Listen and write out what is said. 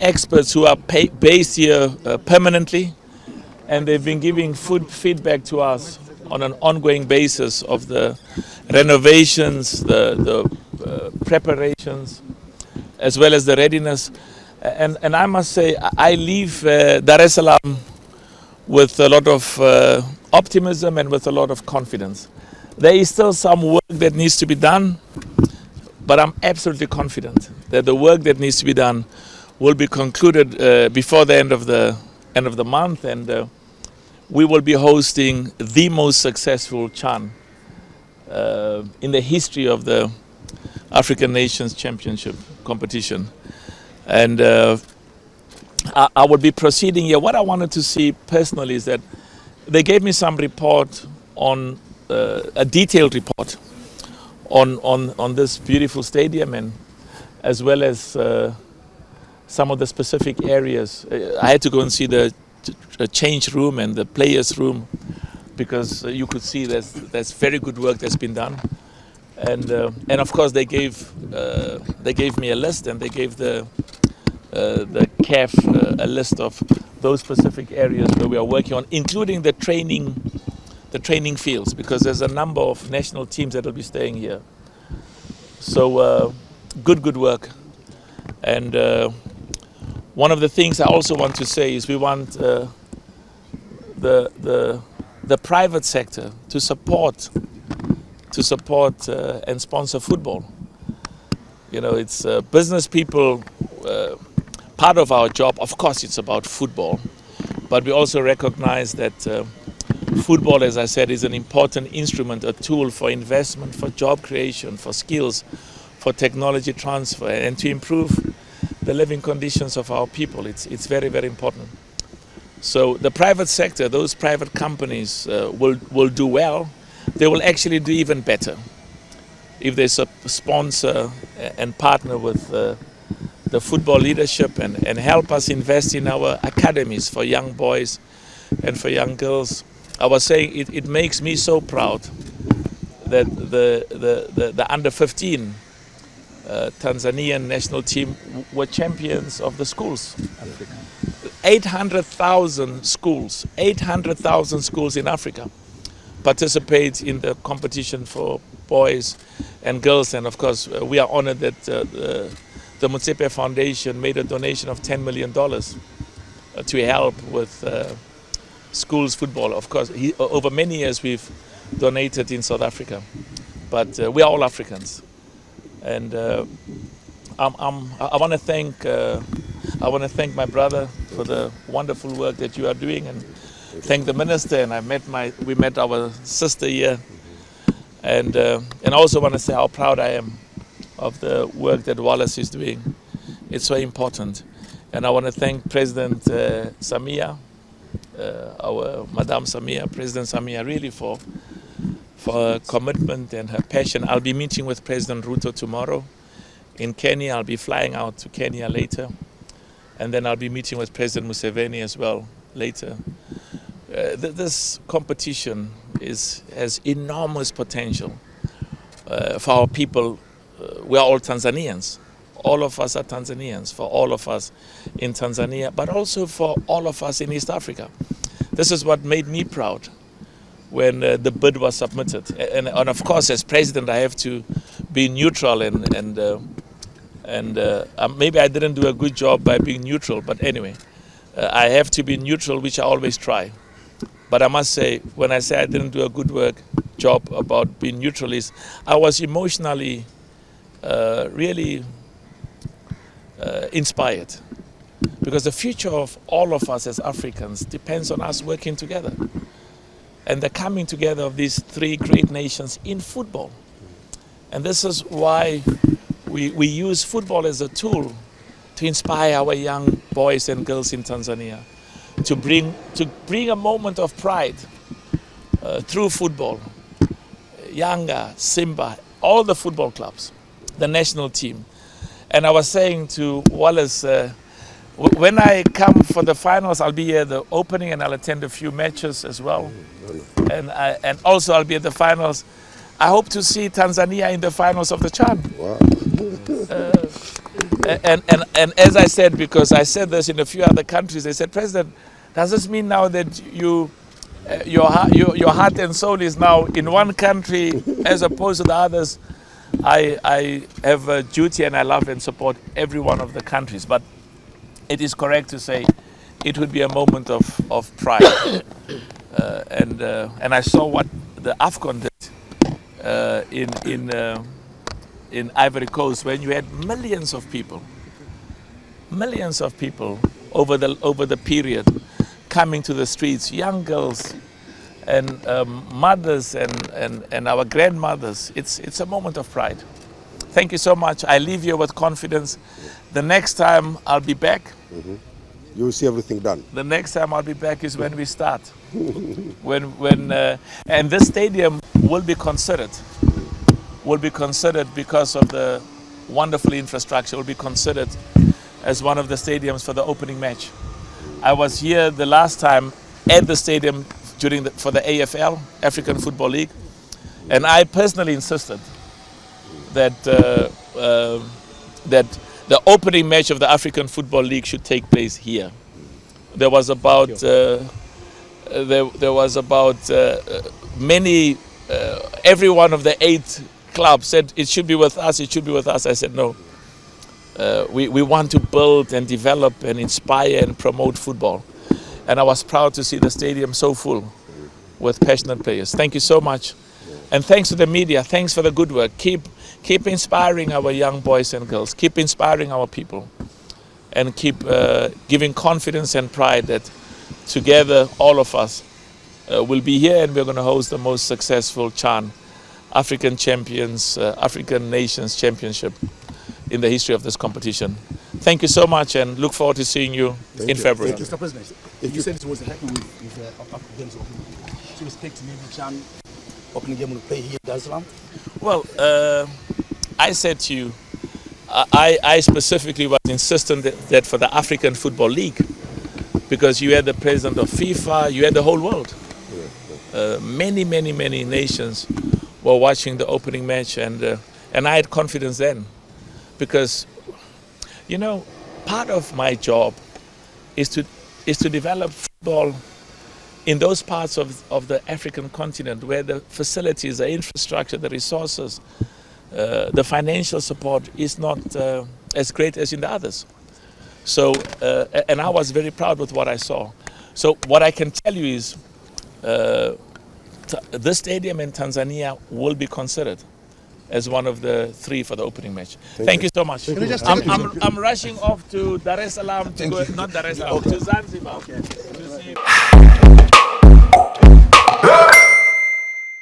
experts who are based here permanently, and they've been giving feedback to us on an ongoing basis of the renovations, the preparations, as well as the readiness. And I must say, I leave Dar es Salaam with a lot of optimism and with a lot of confidence. There is still some work that needs to be done, but I'm absolutely confident that the work that needs to be done will be concluded before the end of the month, and we will be hosting the most successful CHAN in the history of the African Nations Championship competition. And I will be proceeding here. What I wanted to see personally is that they gave me some report on a detailed report on this beautiful stadium, and as well as some of the specific areas. I had to go and see the change room and the players room, because you could see there's very good work that's been done. And of course they gave me a list, and they gave the CAF a list of those specific areas where we are working on, including the training fields, because there's a number of national teams that will be staying here. So good work. And one of the things I also want to say is we want the private sector to support and sponsor football. You know, it's business people. Part of our job, of course, it's about football, but we also recognize that football, as I said, is an important instrument, a tool for investment, for job creation, for skills, for technology transfer, and to improve the living conditions of our people. It's very, very important. So the private sector, those private companies will do well. They will actually do even better if they sponsor and partner with the football leadership and help us invest in our academies for young boys and for young girls. I was saying it makes me so proud that the under 15 Tanzanian national team were champions of the schools. 800,000 schools in Africa participate in the competition for boys and girls, and of course we are honored that the Motsepe Foundation made a donation of $10 million to help with schools football. Of course, over many years we've donated in South Africa, but we are all Africans, and I want to thank my brother for the wonderful work that you are doing, and thank the minister. And we met our sister here, and I also want to say how proud I am of the work that Wallace is doing. It's so important. And I want to thank President Samia, our Madame Samia, President Samia, really for her commitment and her passion. I'll be meeting with President Ruto tomorrow in Kenya. I'll be flying out to Kenya later. And then I'll be meeting with President Museveni as well later. This competition has enormous potential for our people. We are all Tanzanians. All of us are Tanzanians, for all of us in Tanzania, but also for all of us in East Africa. This is what made me proud when the bid was submitted. And of course, as president, I have to be neutral, and maybe I didn't do a good job by being neutral, but anyway, I have to be neutral, which I always try. But I must say, when I say I didn't do a good job about being neutral, is I was emotionally really inspired, because the future of all of us as Africans depends on us working together, and the coming together of these three great nations in football. And this is why we use football as a tool to inspire our young boys and girls in Tanzania, to bring a moment of pride through football. Yanga, Simba, all the football clubs, the national team. And I was saying to Wallace, when I come for the finals, I'll be at the opening and I'll attend a few matches as well. And also I'll be at the finals. I hope to see Tanzania in the finals of the CHAN. Wow. And as I said, because I said this in a few other countries, they said, President, does this mean now that your heart and soul is now in one country as opposed to the others? I have a duty and I love and support every one of the countries, but it is correct to say it would be a moment of pride. And I saw what the AFCON did in Ivory Coast, when you had millions of people over the period coming to the streets, young girls and mothers and our grandmothers. It's a moment of pride. Thank you so much. I leave you with confidence. The next time I'll be back. You will see everything done. The next time I'll be back is when we start. And this stadium will be considered. Will be considered because of the wonderful infrastructure. Will be considered as one of the stadiums for the opening match. I was here the last time at the stadium for the AFL, African Football League, and I personally insisted that that the opening match of the African Football League should take place here. There was about every one of the 8 clubs said it should be with us. It should be with us. I said no. We want to build and develop and inspire and promote football. And I was proud to see the stadium so full with passionate players. Thank you so much. And thanks to the media. Thanks for the good work. Keep inspiring our young boys and girls. Keep inspiring our people. And keep giving confidence and pride that together, all of us will be here and we're going to host the most successful CHAN, African Champions, African Nations Championship in the history of this competition. Thank you so much and look forward to seeing you in February. Mr. President, you said it was happening with African Games opening. Do you expect maybe CHAN opening game will play here in Dar es Salaam? Well, I said to you, I specifically was insistent that for the African Football League, because you had the president of FIFA, you had the whole world. Many nations were watching the opening match, and I had confidence then, because you know, part of my job is to develop football in those parts of the African continent where the facilities, the infrastructure, the resources, the financial support is not as great as in the others. So, and I was very proud with what I saw. So what I can tell you is this stadium in Tanzania will be considered as one of the 3 for the opening match. Thank you so much. I'm rushing off to Dar es Salaam to go, not Dar es Salaam, to Zanzibar. To see